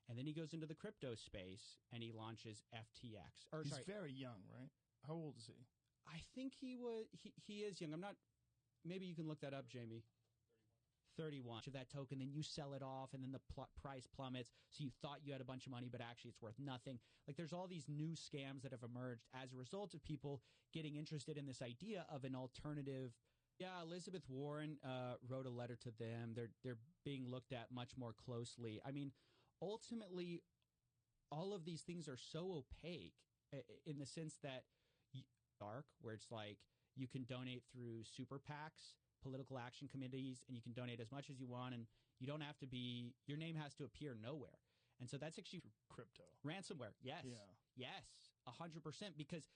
And then he goes into the crypto space and he launches FTX. He's very young, right? How old is he? I think he is young. I'm not. Maybe you can look that up, Jamie. 31 of that token, then you sell it off, and then the price plummets. So you thought you had a bunch of money, but actually it's worth nothing. Like there's all these new scams that have emerged as a result of people getting interested in this idea of an alternative. Yeah, Elizabeth Warren wrote a letter to them. They're being looked at much more closely. I mean, ultimately, all of these things are so opaque in the sense that dark, where it's like you can donate through super PACs, political action committees, and you can donate as much as you want, and you don't have to be, your name has to appear nowhere. And so that's actually crypto. Ransomware. Yes. Yeah. Yes. 100%. Because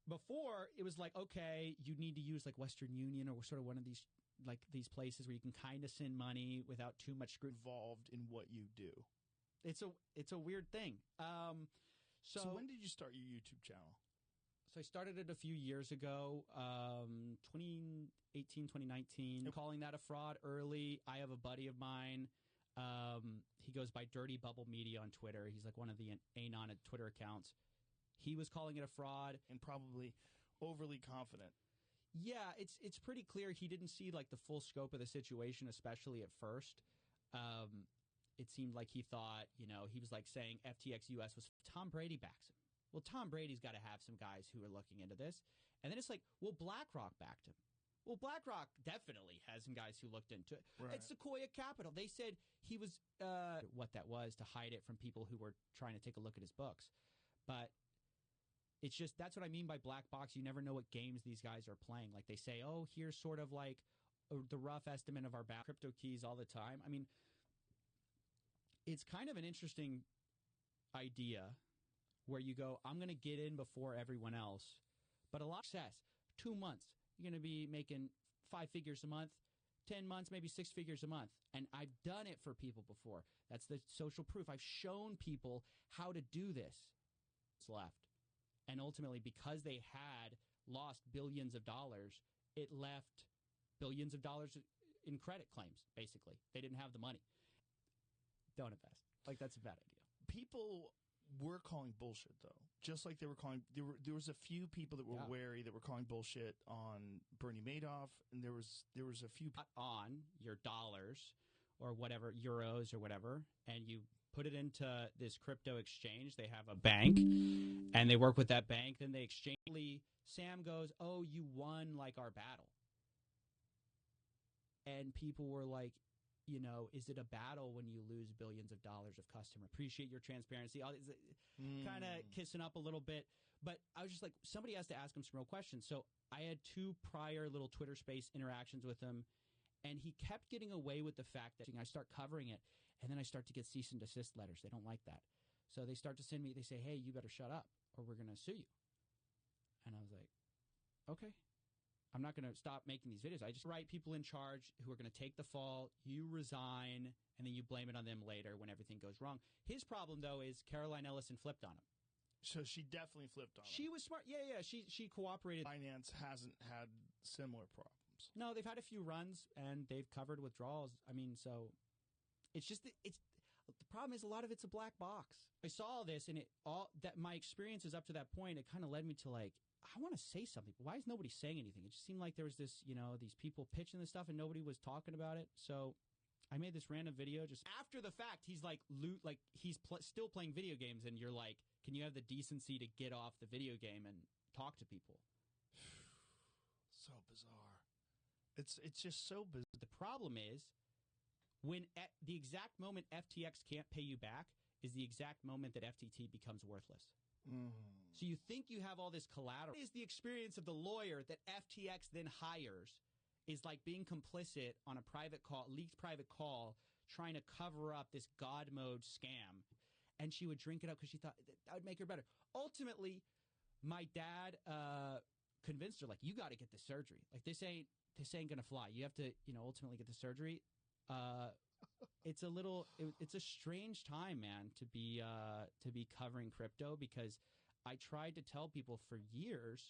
before it was like, okay, you need to use like Western Union or sort of one of these, like these places where you can kind of send money without too much scrutiny. Involved in what you do. It's a weird thing. So when did you start your YouTube channel? So I started it a few years ago, 2018, 2019, calling that a fraud early. I have a buddy of mine. He goes by Dirty Bubble Media on Twitter. He's like one of the Anon Twitter accounts. He was calling it a fraud. And probably overly confident. Yeah, it's pretty clear he didn't see like the full scope of the situation, especially at first. It seemed like he thought, he was like saying FTX US was Tom Brady backs him. Well, Tom Brady's got to have some guys who are looking into this. And then it's like, well, BlackRock backed him. Well, BlackRock definitely has some guys who looked into it. Right. It's Sequoia Capital. They said he was what that was to hide it from people who were trying to take a look at his books. But it's just, that's what I mean by black box. You never know what games these guys are playing. Like they say, oh, here's sort of like the rough estimate of our crypto keys all the time. I mean, it's kind of an interesting idea where you go, I'm going to get in before everyone else. But a lot of success, 2 months, you're going to be making 5 figures a month, 10 months, maybe 6 figures a month. And I've done it for people before. That's the social proof. I've shown people how to do this. It's left. And ultimately, because they had lost billions of dollars, it left billions of dollars in credit claims, basically. They didn't have the money. Don't invest. Like, that's a bad idea. People were calling bullshit, though. Just like they were calling, there was a few people that were wary that were calling bullshit on Bernie Madoff, and there was a few on your dollars or whatever, euros or whatever, and you put it into this crypto exchange. They have a bank, and they work with that bank. Then they exchange. Sam goes, "Oh, you won like our battle," and people were like, is it a battle when you lose billions of dollars of customer? Appreciate your transparency. Kind of kissing up a little bit. But I was just like, somebody has to ask him some real questions. So I had 2 prior little Twitter space interactions with him, and he kept getting away with the fact that I start covering it, and then I start to get cease and desist letters. They don't like that. So they start to send me, they say, hey, you better shut up or we're going to sue you. And I was like, okay. I'm not going to stop making these videos. I just write people in charge who are going to take the fall. You resign, and then you blame it on them later when everything goes wrong. His problem, though, is Caroline Ellison flipped on him. So she definitely flipped on him. She was smart. Yeah. She cooperated. Binance hasn't had similar problems. No, they've had a few runs, and they've covered withdrawals. I mean, so it's just the problem is a lot of it's a black box. I saw this, and that my experiences up to that point, it kind of led me to like, I want to say something, but why is nobody saying anything? It just seemed like there was this, these people pitching this stuff and nobody was talking about it. So I made this random video just after the fact. He's like, he's still playing video games, and you're like, can you have the decency to get off the video game and talk to people? So bizarre. It's just so bizarre. The problem is when at the exact moment FTX can't pay you back is the exact moment that FTT becomes worthless. So you think you have all this collateral. Is the experience of the lawyer that FTX then hires is like being complicit on a leaked private call, trying to cover up this God mode scam. And she would drink it up because she thought that would make her better. Ultimately, my dad convinced her, like, you got to get the surgery. Like, this ain't going to fly. You have to, ultimately get the surgery. It's a strange time, man, to be covering crypto, because I tried to tell people for years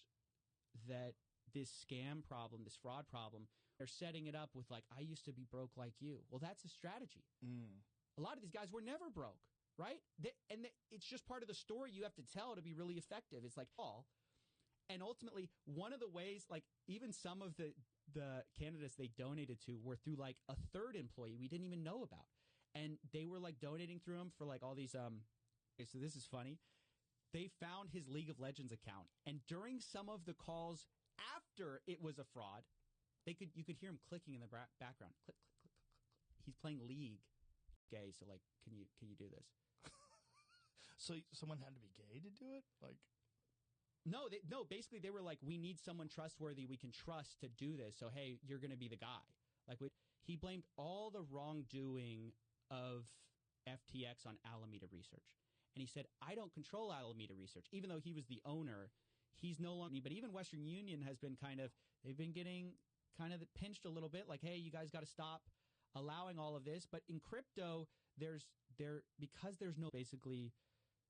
that this scam problem, this fraud problem, they're setting it up with like, I used to be broke like you. Well, that's a strategy. A lot of these guys were never broke. right? It's just part of the story you have to tell to be really effective. It's like, and ultimately, one of the ways, like even some of the candidates they donated to were through like a third employee we didn't even know about. And they were like donating through him for like all these, so this is funny. They found his League of Legends account. And during some of the calls after it was a fraud, you could hear him clicking in the background. Click, click, click, click, click, click. He's playing League. Gay, so like, can you do this? So someone had to be gay to do it? Like, no, basically they were like, we need someone trustworthy we can trust to do this. So, hey, you're going to be the guy. Like, he blamed all the wrongdoing of FTX on Alameda Research. And he said, I don't control Alameda Research. Even though he was the owner, he's no longer. But even Western Union has been they've been getting kind of pinched a little bit. Like, hey, you guys got to stop allowing all of this. But in crypto, because there's no basically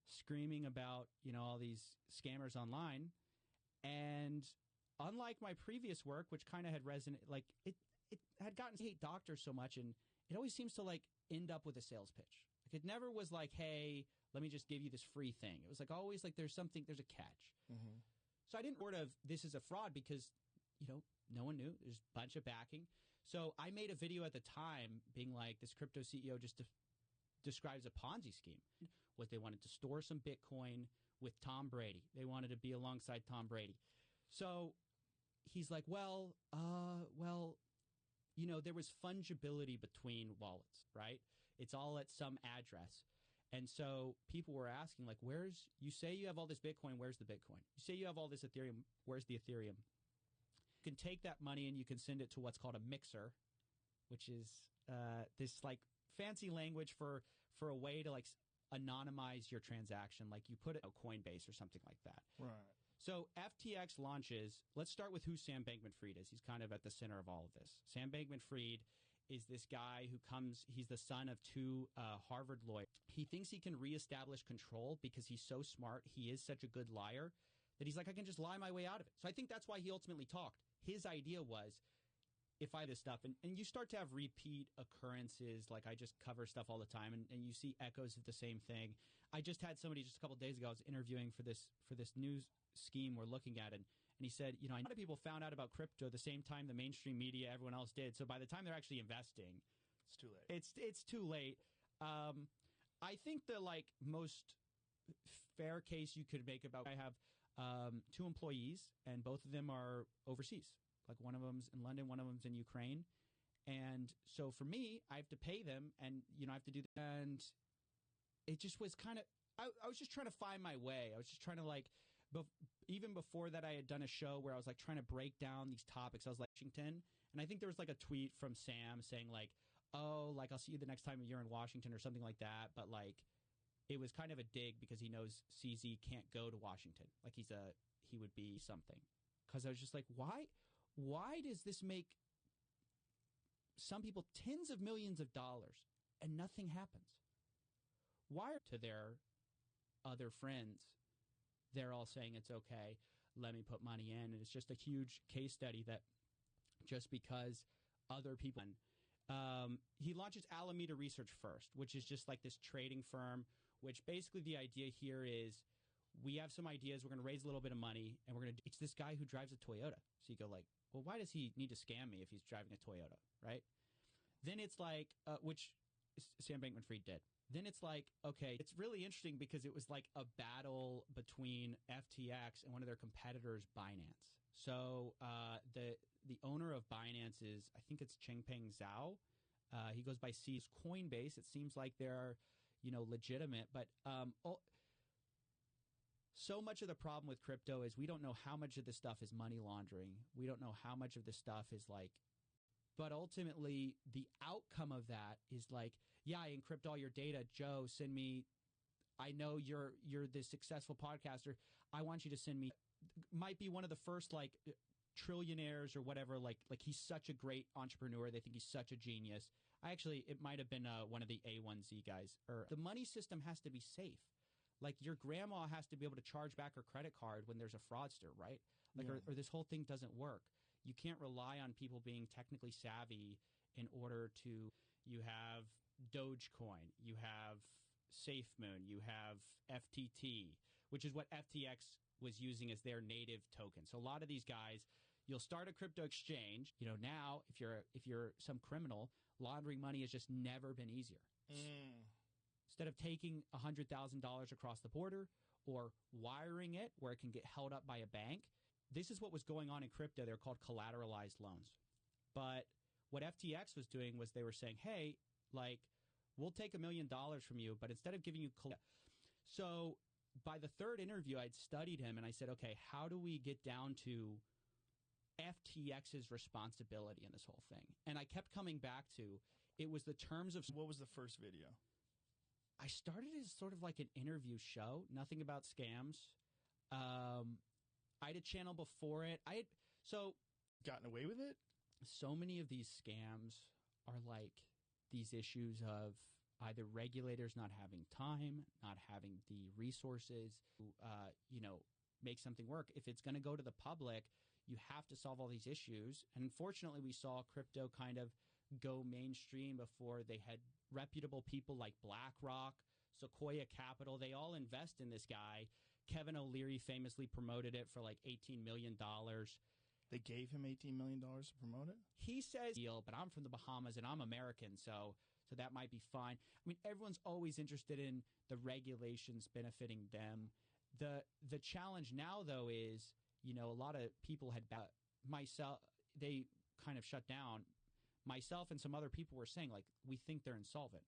screaming about, all these scammers online. And unlike my previous work, which kind of had resonated, like it had gotten to hate doctors so much, and it always seems to like end up with a sales pitch. Like it never was like, hey, let me just give you this free thing. It was like always like there's a catch. Mm-hmm. So I didn't word of this is a fraud because, no one knew. There's a bunch of backing. So I made a video at the time being like, this crypto CEO just describes a Ponzi scheme. What they wanted to store some Bitcoin with Tom Brady. They wanted to be alongside Tom Brady. So he's like, there was fungibility between wallets, right? It's all at some address. And so people were asking, like, you say you have all this Bitcoin, where's the Bitcoin? You say you have all this Ethereum, where's the Ethereum? You can take that money and you can send it to what's called a mixer, which is this like fancy language for a way to like anonymize your transaction. Like you put it on Coinbase or something like that. Right. So FTX launches. Let's start with who Sam Bankman-Fried is. He's kind of at the center of all of this. Sam Bankman-Fried is this guy he's the son of two Harvard lawyers. He thinks he can reestablish control because he's so smart. He is such a good liar that he's like, I can just lie my way out of it. So I think that's why he ultimately talked. His idea was, if I this stuff, and you start to have repeat occurrences, like I just cover stuff all the time, and you see echoes of the same thing. I just had somebody just a couple of days ago I was interviewing for this news scheme we're looking at, and he said, a lot of people found out about crypto the same time the mainstream media, everyone else did. So by the time they're actually investing, it's too late. It's too late. I think the like most fair case you could make about I have two employees, and both of them are overseas. Like one of them's in London, one of them's in Ukraine. And so for me, I have to pay them, and, I have to do that. And it just was kind of, I was just trying to find my way. I was just trying to like, even before that, I had done a show where I was like trying to break down these topics. I was like, Washington. And I think there was like a tweet from Sam saying like, oh, like I'll see you the next time you're in Washington or something like that. But like, it was kind of a dig because he knows CZ can't go to Washington. Like he would be something. Because I was just like, why does this make some people tens of millions of dollars and nothing happens? Why to their other friends, they're all saying it's okay, let me put money in. And it's just a huge case study that just because other people... he launches Alameda Research first, which is just like this trading firm, which basically the idea here is we have some ideas, we're going to raise a little bit of money, and it's this guy who drives a Toyota. So you go like, well, why does he need to scam me if he's driving a Toyota, right? Then it's like, which Sam Bankman-Fried did. Then it's like, okay, it's really interesting because it was like a battle between FTX and one of their competitors, Binance. So the owner of Binance is, I think it's Changpeng Zhao. He goes by C's Coinbase. It seems like they're, legitimate, but so much of the problem with crypto is we don't know how much of this stuff is money laundering. We don't know how much of this stuff is like, but ultimately the outcome of that is like, yeah, I encrypt all your data. Joe, send me, I know you're this successful podcaster. I want you to send me, might be one of the first like trillionaires or whatever. Like he's such a great entrepreneur. They think he's such a genius. It might have been one of the A1Z guys. Or the money system has to be safe. Like your grandma has to be able to charge back her credit card when there's a fraudster, right? Like, yeah. or this whole thing doesn't work. You can't rely on people being technically savvy in order to. You have Dogecoin, you have SafeMoon, you have FTT, which is what FTX was using as their native token. So a lot of these guys, you'll start a crypto exchange. Now if you're some criminal, laundering money has just never been easier. Instead of taking $100,000 across the border or wiring it where it can get held up by a bank, this is what was going on in crypto. They're called collateralized loans. But what FTX was doing was they were saying, hey, we'll take $1 million from you, but instead of giving you so by the third interview, I'd studied him and I said, okay, how do we get down to FTX's responsibility in this whole thing? And I kept coming back to it was the terms of. What was the first video? I started as sort of like an interview show, nothing about scams. I had a channel before it. Gotten away with it? So many of these scams are like these issues of either regulators not having time, not having the resources to, make something work. If it's going to go to the public, you have to solve all these issues. And unfortunately, we saw crypto kind of go mainstream before they had reputable people like BlackRock, Sequoia Capital. They all invest in this guy. Kevin O'Leary famously promoted it for like $18 million. They gave him $18 million to promote it? He says, but I'm from the Bahamas and I'm American, so that might be fine. I mean, everyone's always interested in the regulations benefiting them. The challenge now, though, is, a lot of people had they kind of shut down. Myself and some other people were saying, we think they're insolvent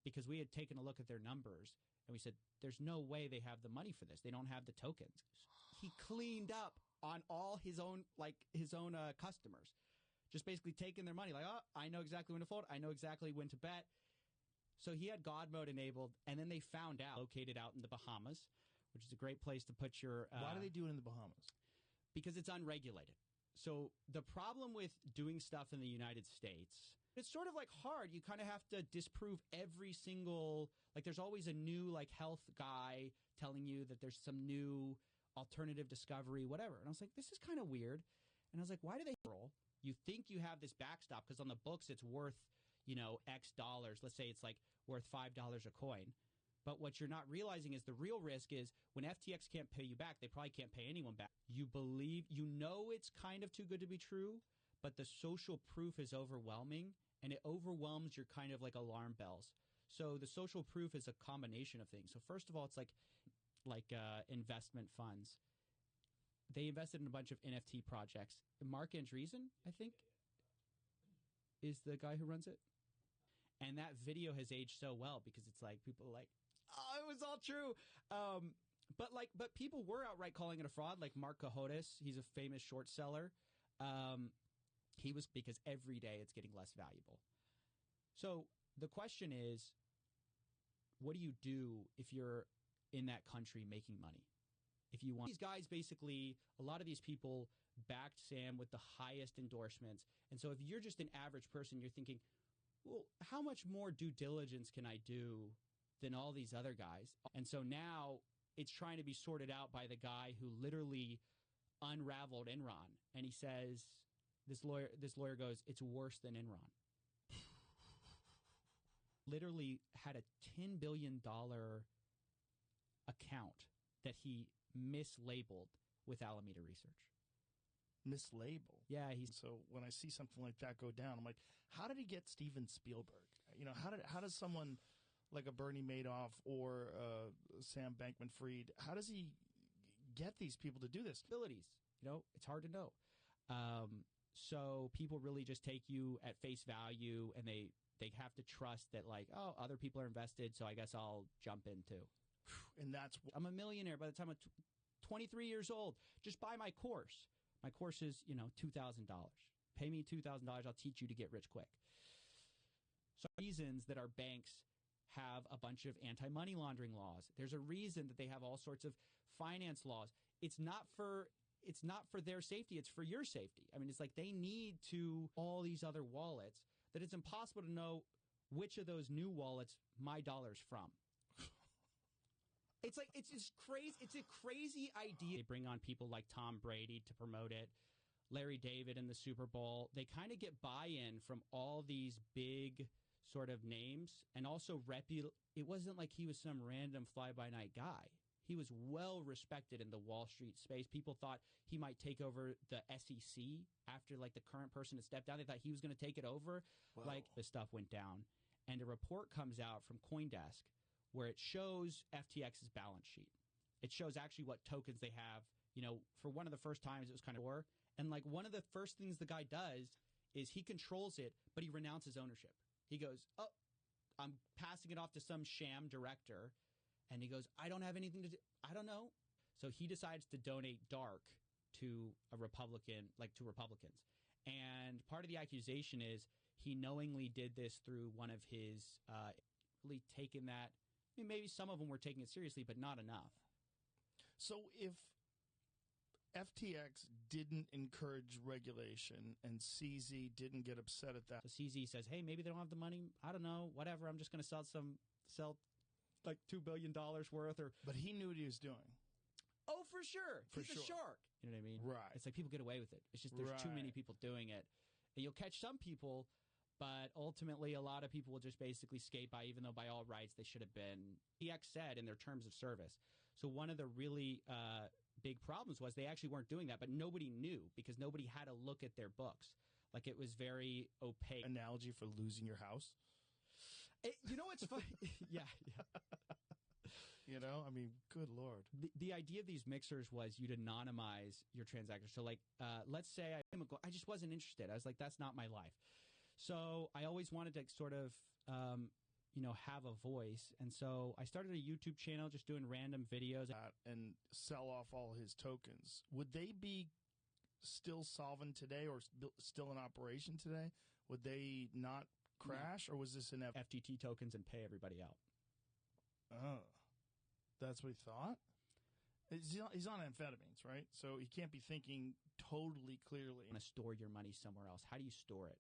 because we had taken a look at their numbers and we said, there's no way they have the money for this. They don't have the tokens. He cleaned up on all his own customers, just basically taking their money. I know exactly when to fold. I know exactly when to bet. So he had God mode enabled, and then they found out, located out in the Bahamas, which is a great place to put your... Why do they do it in the Bahamas? Because it's unregulated. So the problem with doing stuff in the United States, it's sort of hard. You kind of have to disprove every single... there's always a new health guy telling you that there's some new alternative discovery, whatever. And I was like, this is kind of weird. And I was like, why do they roll? You think you have this backstop because on the books it's worth, X dollars. Let's say it's worth $5 a coin. But what you're not realizing is the real risk is when FTX can't pay you back, they probably can't pay anyone back. You believe, it's kind of too good to be true, but the social proof is overwhelming, and it overwhelms your kind of alarm bells. So the social proof is a combination of things. So first of all, it's like investment funds. They invested in a bunch of NFT projects. Mark Andreessen, I think, is the guy who runs it. And that video has aged so well because it's people are oh, it was all true. But people were outright calling it a fraud. Like Mark Cohodes, he's a famous short seller. He was because every day it's getting less valuable. So the question is, what do you do if you're in that country making money? If you want these guys, basically, a lot of these people backed Sam with the highest endorsements. And so if you're just an average person, you're thinking, well, how much more due diligence can I do than all these other guys? And so now it's trying to be sorted out by the guy who literally unraveled Enron. And he says, this lawyer goes, it's worse than Enron. Literally had a $10 billion account that he mislabeled with Alameda Research. Mislabeled? Yeah. So when I see something like that go down, I'm like, how did he get Steven Spielberg? How does someone like a Bernie Madoff or Sam Bankman-Fried, how does he get these people to do this? Abilities, it's hard to know. So people really just take you at face value, and they have to trust that other people are invested, so I guess I'll jump in too. And I'm a millionaire by the time I'm 23 years old. Just buy my course. My course is, $2,000. Pay me $2,000. I'll teach you to get rich quick. So reasons that our banks have a bunch of anti-money laundering laws. There's a reason that they have all sorts of finance laws. It's not for their safety. It's for your safety. I mean, it's they need to all these other wallets that it's impossible to know which of those new wallets my dollar's from. It's just crazy. It's a crazy idea. They bring on people like Tom Brady to promote it, Larry David in the Super Bowl. They kind of get buy-in from all these big sort of names and also it wasn't like he was some random fly-by-night guy. He was well respected in the Wall Street space. People thought he might take over the SEC after like the current person had stepped down. They thought he was going to take it over. Whoa. Like the stuff went down, and a report comes out from CoinDesk where it shows FTX's balance sheet. It shows actually what tokens they have. For one of the first times it was kind of war. And like one of the first things the guy does is he controls it, but he renounces ownership. He goes, "Oh, I'm passing it off to some sham director." And he goes, "I don't have anything to do. I don't know." So he decides to donate dark to a Republican, like to Republicans. And part of the accusation is he knowingly did this through one of his, really taking that. I mean, maybe some of them were taking it seriously, but not enough. So if FTX didn't encourage regulation and CZ didn't get upset at that. So CZ says, "Hey, maybe they don't have the money. I don't know. Whatever. I'm just going to sell like $2 billion worth." But he knew what he was doing. Oh, for sure. He's a shark. You know what I mean? Right. It's like people get away with it. It's just there's too many people doing it. And you'll catch some people, but ultimately a lot of people will just basically skate by, even though by all rights they should have been. FTX said in their terms of service. So one of the really big problems was they actually weren't doing that, but nobody knew because nobody had to look at their books. Like it was very opaque. Analogy for losing your house? What's funny? Yeah. I mean, good Lord. The idea of these mixers was you'd anonymize your transactions. So like, let's say I just wasn't interested. I was like, that's not my life. So I always wanted to sort of, have a voice. And so I started a YouTube channel just doing random videos. And sell off all his tokens. Would they be still solvent today or still in operation today? Would they not crash, or was this an FTT tokens and pay everybody out? Oh, that's what he thought? He's on amphetamines, right? So he can't be thinking totally clearly. You want to store your money somewhere else. How do you store it?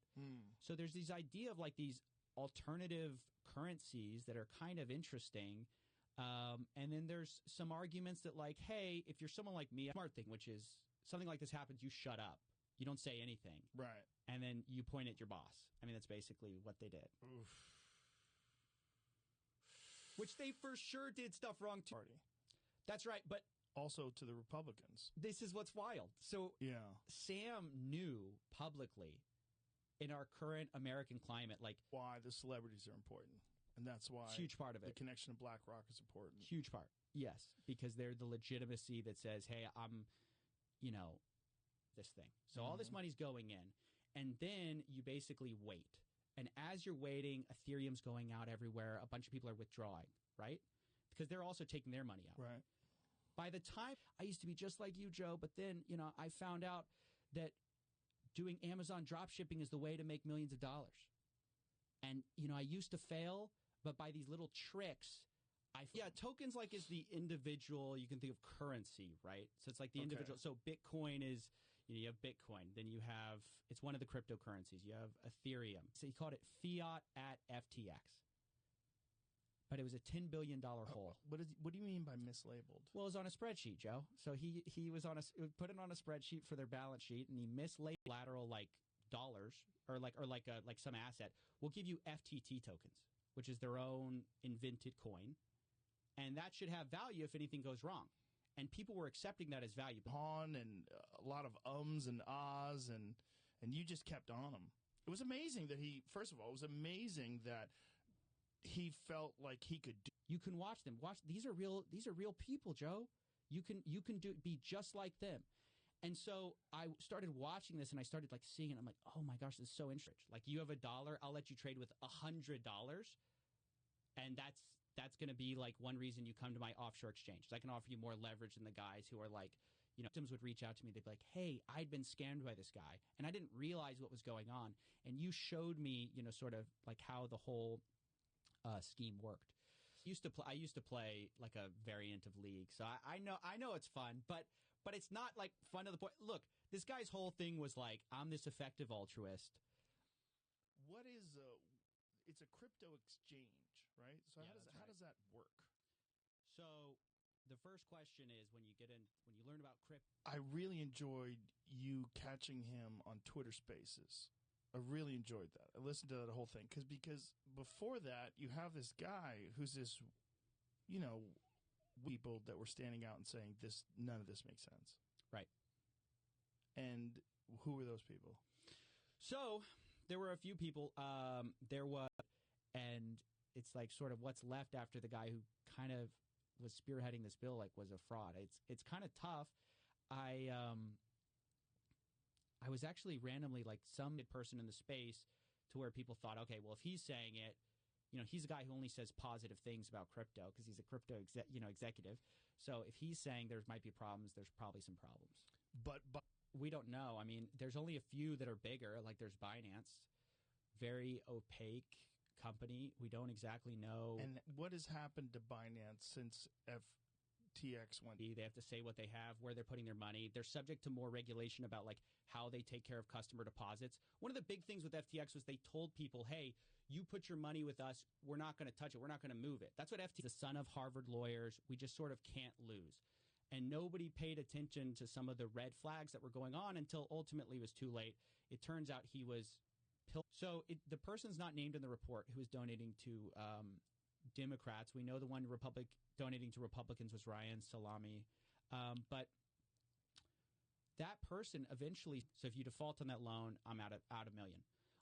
So there's this idea of like these alternative currencies that are kind of interesting. And then there's some arguments that like, hey, if you're someone like me, a smart thing, which is something like this happens, you shut up. You don't say anything. Right. And then you point at your boss. I mean, that's basically what they did. Oof. Which they for sure did stuff wrong to. Party. That's right, but also to the Republicans. This is what's wild. So yeah, Sam knew publicly in our current American climate, like why the celebrities are important, and that's why huge part of it. The connection to BlackRock is important. Huge part, yes, because they're the legitimacy that says, "Hey, I'm, this thing." So all this money's going in, and then you basically wait. And as you're waiting, Ethereum's going out everywhere. A bunch of people are withdrawing, right? Because they're also taking their money out. Right. By the time I used to be just like you, Joe, but then, I found out that doing Amazon drop shipping is the way to make millions of dollars. And, I used to fail, but by these little tricks, tokens like is the individual, you can think of currency, right? So it's like the individual. So Bitcoin is, you have Bitcoin. Then you have, it's one of the cryptocurrencies. You have Ethereum. So he called it fiat at FTX. But it was a $10 billion hole. What do you mean by mislabeled? Well, it was on a spreadsheet, Joe. So he was put it on a spreadsheet for their balance sheet, and he mislabeled lateral like dollars or like some asset. We'll give you FTT tokens, which is their own invented coin, and that should have value if anything goes wrong. And people were accepting that as value. On and a lot of ums and ahs, and you just kept on him. It was amazing that he felt like he could do. You can watch them. These are real people, Joe. You can be just like them. And so I started watching this and I started like seeing it. I'm like, oh my gosh, this is so interesting. Like you have $1, I'll let you trade with $100. And that's going to be like one reason you come to my offshore exchange. So I can offer you more leverage than the guys who are like, victims would reach out to me. They'd be like, hey, I'd been scammed by this guy and I didn't realize what was going on. And you showed me, sort of like how the whole scheme worked. I used to play like a variant of League, so I know it's fun, but it's not like fun to the point. Look, this guy's whole thing was like, I'm this effective altruist. What is it's a crypto exchange, right? So how does that work? So the first question is when you learn about crypto. I really enjoyed you catching him on Twitter Spaces. I really enjoyed that. I listened to that whole thing because before that, you have this guy who's this, people that were standing out and saying none of this makes sense. Right. And who were those people? So there were a few people. And it's like sort of what's left after the guy who kind of was spearheading this bill, like, was a fraud. It's kind of tough. I was actually randomly, like, some person in the space to where people thought, okay, well, if he's saying it, he's a guy who only says positive things about crypto because he's a crypto executive. So if he's saying there might be problems, there's probably some problems. But we don't know. I mean, there's only a few that are bigger. Like, there's Binance, very opaque company. We don't exactly know. And what has happened to Binance since FTX went? They have to say what they have, where they're putting their money. They're subject to more regulation about, like, how they take care of customer deposits. One of the big things with FTX was they told people, hey, you put your money with us, we're not going to touch it, we're not going to move it. That's what FTX, the son of Harvard lawyers, we just sort of can't lose. And nobody paid attention to some of the red flags that were going on until ultimately it was too late. It turns out he was So the person's not named in the report who was donating to Democrats. We know the one donating to Republicans was Ryan Salami. But that person eventually, so if you default on that loan, I'm out $1 million.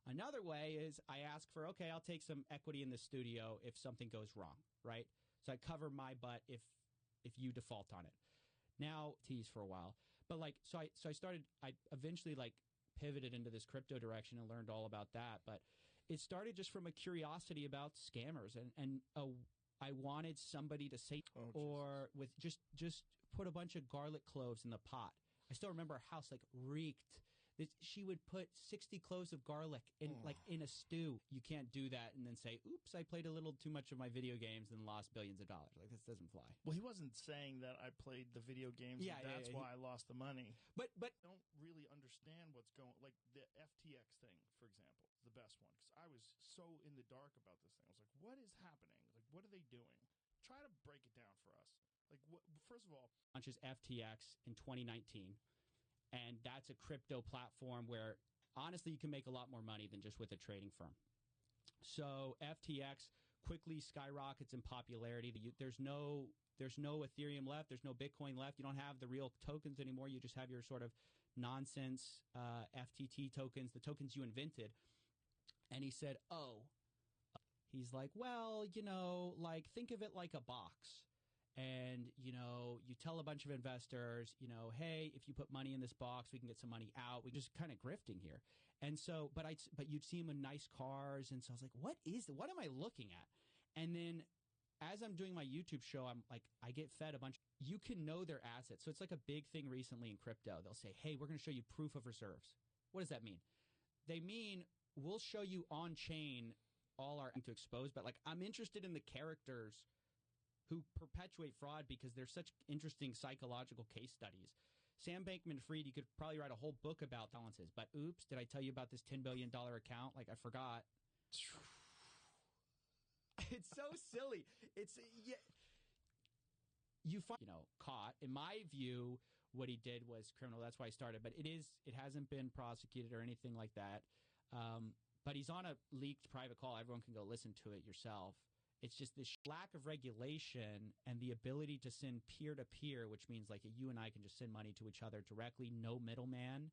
Another way is I ask for, okay, I'll take some equity in the studio if something goes wrong, right? So I cover my butt if you default on it. Now, tease for a while. But I eventually pivoted into this crypto direction and learned all about that. But it started just from a curiosity about scammers. And I wanted somebody to say, with just put a bunch of garlic cloves in the pot. I still remember our house reeked. She would put 60 cloves of garlic in a stew. You can't do that and then say, oops, I played a little too much of my video games and lost billions of dollars. This doesn't fly. Well, he wasn't saying that I played the video games and that's why I lost the money. But I don't really understand what's going on. Like the FTX thing, for example, is the best one because I was so in the dark about this thing. I was like, what is happening? Like, what are they doing? Try to break it down for us. First of all, launches FTX in 2019. And that's a crypto platform where, honestly, you can make a lot more money than just with a trading firm. So FTX quickly skyrockets in popularity. There's no Ethereum left. There's no Bitcoin left. You don't have the real tokens anymore. You just have your sort of nonsense FTT tokens, the tokens you invented. And he said, he's like, well, think of it like a box. And, you tell a bunch of investors, hey, if you put money in this box, we can get some money out. We're just kind of grifting here. And so, but you'd see him in nice cars. And so I was like, what am I looking at? And then as I'm doing my YouTube show, I'm like, I get fed a bunch. You can know their assets. So it's like a big thing recently in crypto. They'll say, hey, we're going to show you proof of reserves. What does that mean? They mean we'll show you on chain all our to expose. But I'm interested in the characters who perpetuate fraud because they're such interesting psychological case studies. Sam Bankman-Fried, you could probably write a whole book about balances. But oops, did I tell you about this $10 billion account? I forgot. It's so silly. It's you find caught. In my view, what he did was criminal. That's why I started. But it hasn't been prosecuted or anything like that. But he's on a leaked private call. Everyone can go listen to it yourself. It's just this lack of regulation and the ability to send peer-to-peer, which means you and I can just send money to each other directly, no middleman.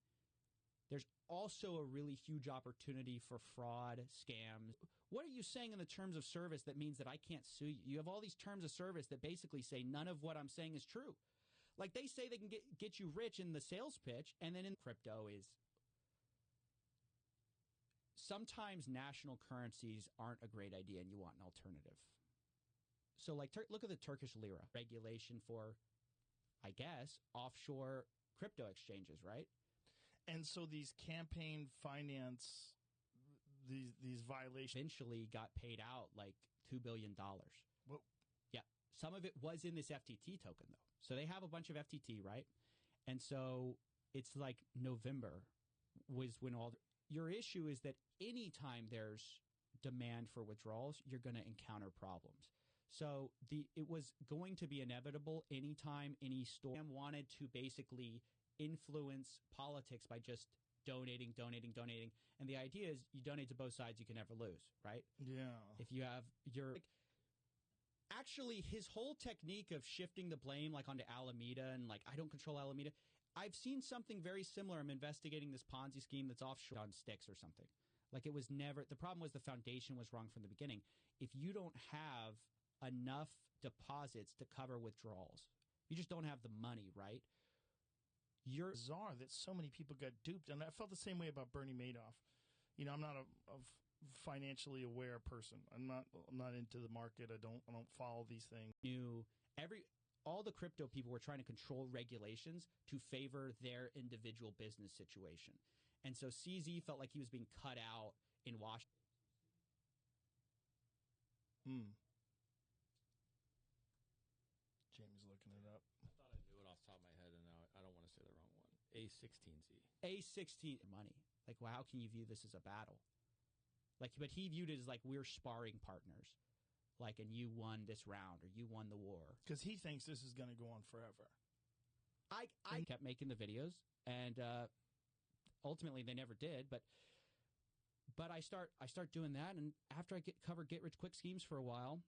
There's also a really huge opportunity for fraud, scams. What are you saying in the terms of service that means that I can't sue you? You have all these terms of service that basically say none of what I'm saying is true. They say they can get you rich in the sales pitch, and then in crypto is... Sometimes national currencies aren't a great idea and you want an alternative. So look at the Turkish lira regulation for, I guess, offshore crypto exchanges, right? And so these campaign finance, these violations eventually got paid out $2 billion. Well, yeah. Some of it was in this FTT token, though. So they have a bunch of FTT, right? And so it's November was when all... Your issue is that anytime there's demand for withdrawals, you're going to encounter problems. So it was going to be inevitable anytime any store wanted to basically influence politics by just donating. And the idea is you donate to both sides, you can never lose, right? Yeah. If you have actually, his whole technique of shifting the blame like onto Alameda and like I don't control Alameda. I've seen something very similar. I'm investigating this Ponzi scheme that's offshore on sticks or something. Like it was never the problem was the foundation was wrong from the beginning. If you don't have enough deposits to cover withdrawals, you just don't have the money, right? You're bizarre that so many people got duped, and I felt the same way about Bernie Madoff. You know, I'm not a financially aware person. I'm not into the market. I don't follow these things. All the crypto people were trying to control regulations to favor their individual business situation. And so CZ felt like he was being cut out in Washington. Jamie's looking it up. I thought I knew it off the top of my head, and now I don't want to say the wrong one. A16Z. A16 money. Like, well, how can you view this as a battle? Like, but he viewed it as like we're sparring partners. Like, and you won this round or you won the war. Because he thinks this is going to go on forever. I kept making the videos, and ultimately they never did. But I start doing that, and after I covered get rich quick schemes for a while,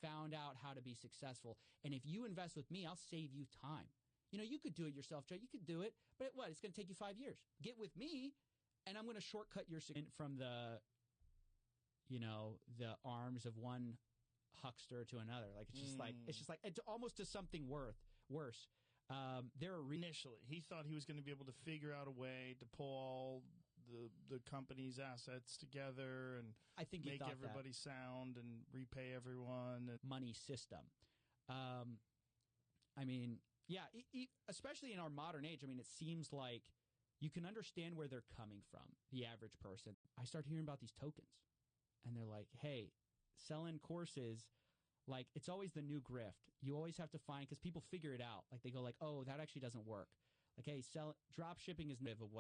found out how to be successful. And if you invest with me, I'll save you time. You know, you could do it yourself, Joe. You could do it, but it's going to take you 5 years. Get with me, and I'm going to shortcut your from the arms of one huckster to another. Like it's just like it's almost to something worse. Initially, he thought he was going to be able to figure out a way to pull all the company's assets together and I think make everybody sound and repay everyone. And money system. I mean, yeah, especially in our modern age. I mean, it seems like you can understand where they're coming from, the average person. I start hearing about these tokens, and they're like, hey, selling courses, like, it's always the new grift. You always have to find, because people figure it out. Like, they go like, oh, that actually doesn't work. Like, hey, drop shipping is of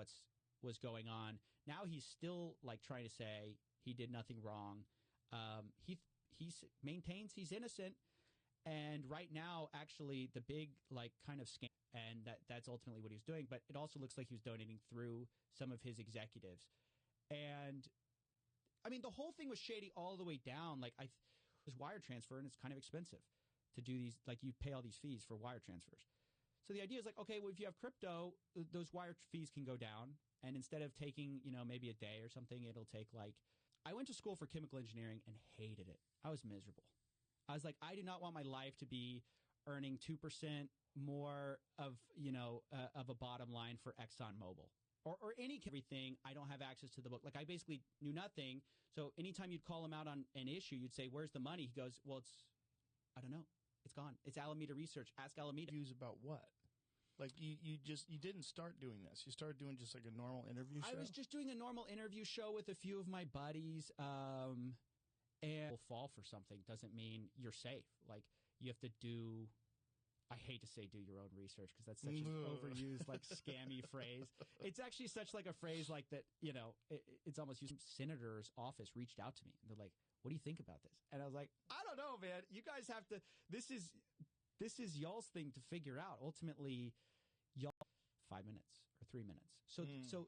was going on. Now he's still, like, trying to say he did nothing wrong. He maintains he's innocent. And right now, actually, the big, like, kind of scam, and that's ultimately what he was doing. But it also looks like he was donating through some of his executives. And, I mean, the whole thing was shady all the way down. Like, was wire transfer, and it's kind of expensive to do these. Like, you pay all these fees for wire transfers. So the idea is like, okay, well, if you have crypto, those wire fees can go down. And instead of taking, maybe a day or something, it'll take like, I went to school for chemical engineering and hated it. I was miserable. I was like, I do not want my life to be earning 2% more of a bottom line for ExxonMobil or everything. I don't have access to the book. Like, I basically knew nothing. So anytime you'd call him out on an issue, you'd say, where's the money? He goes, well, I don't know. It's gone. It's Alameda Research. Ask Alameda. Views about what? Like, you didn't start doing this. You started doing just like a normal interview show? I was just doing a normal interview show with a few of my buddies. And will fall for something doesn't mean you're safe. Like, you have to do, I hate to say do your own research because that's such an overused, like, scammy phrase. It's actually such like a phrase like that, it's almost used. Senator's office reached out to me. And they're like, what do you think about this? And I was like, I don't know, man. You guys have to, this is y'all's thing to figure out. Ultimately, y'all 5 minutes or 3 minutes. So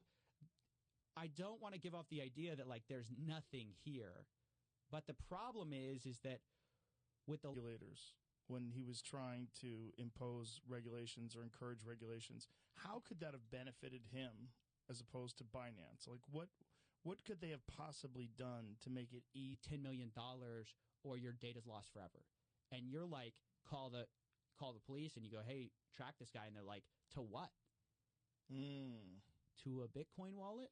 I don't want to give off the idea that, like, there's nothing here. But the problem is that with the regulators, when he was trying to impose regulations or encourage regulations, how could that have benefited him as opposed to Binance? Like, what could they have possibly done to make it $10 million or your data's lost forever? And you're like, call the police and you go, hey, track this guy. And they're like, to what? To a Bitcoin wallet?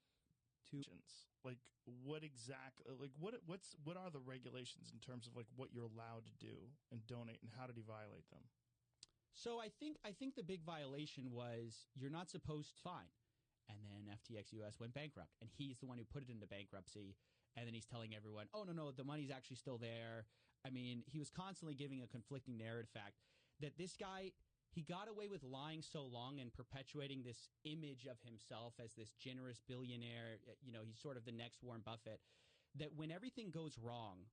Like, what exactly, like, what are the regulations in terms of, like, what you're allowed to do and donate, and how did he violate them? So I think the big violation was you're not supposed to fine. And then FTX US went bankrupt, and he's the one who put it into bankruptcy. And then he's telling everyone, oh, no, the money's actually still there. I mean, he was constantly giving a conflicting narrative fact that this guy, he got away with lying so long and perpetuating this image of himself as this generous billionaire. He's sort of the next Warren Buffett, that when everything goes wrong,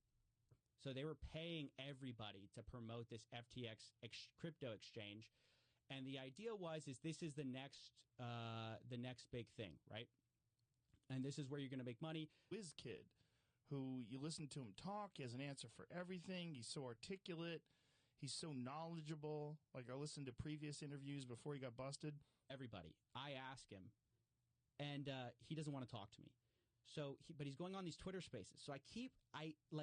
so they were paying everybody to promote this FTX crypto exchange. And the idea is this is the next big thing, right? And this is where you're going to make money. Whiz kid, who you listen to him talk, he has an answer for everything. He's so articulate. He's so knowledgeable. Like, I listened to previous interviews before he got busted. Everybody. I ask him, and he doesn't want to talk to me. So, but he's going on these Twitter spaces. So I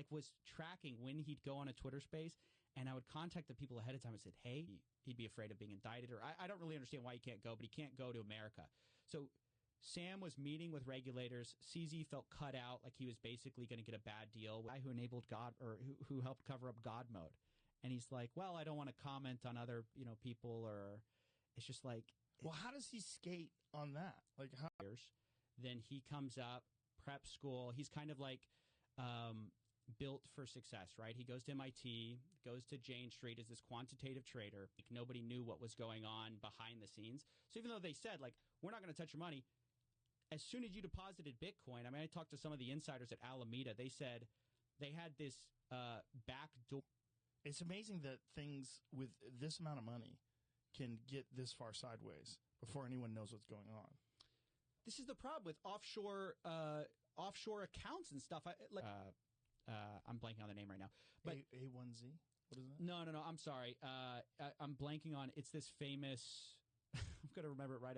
was tracking when he'd go on a Twitter space, and I would contact the people ahead of time and said, hey, he'd be afraid of being indicted, or I don't really understand why he can't go, but he can't go to America. So Sam was meeting with regulators. CZ felt cut out, like he was basically going to get a bad deal. The guy who enabled God, or who helped cover up God mode. And he's like, well, I don't want to comment on other, people, or it's just like. Well, how does he skate on that? Like, how? Then he comes up, prep school. He's kind of like built for success, right? He goes to MIT, goes to Jane Street as this quantitative trader. Like, nobody knew what was going on behind the scenes. So even though they said, like, we're not going to touch your money, as soon as you deposited Bitcoin, I mean, I talked to some of the insiders at Alameda. They said they had this back door. It's amazing that things with this amount of money can get this far sideways before anyone knows what's going on. This is the problem with offshore accounts and stuff. I'm blanking on the name right now. But A1Z? What is that? No. I'm sorry. I'm blanking on. It's this famous. I'm going to remember it right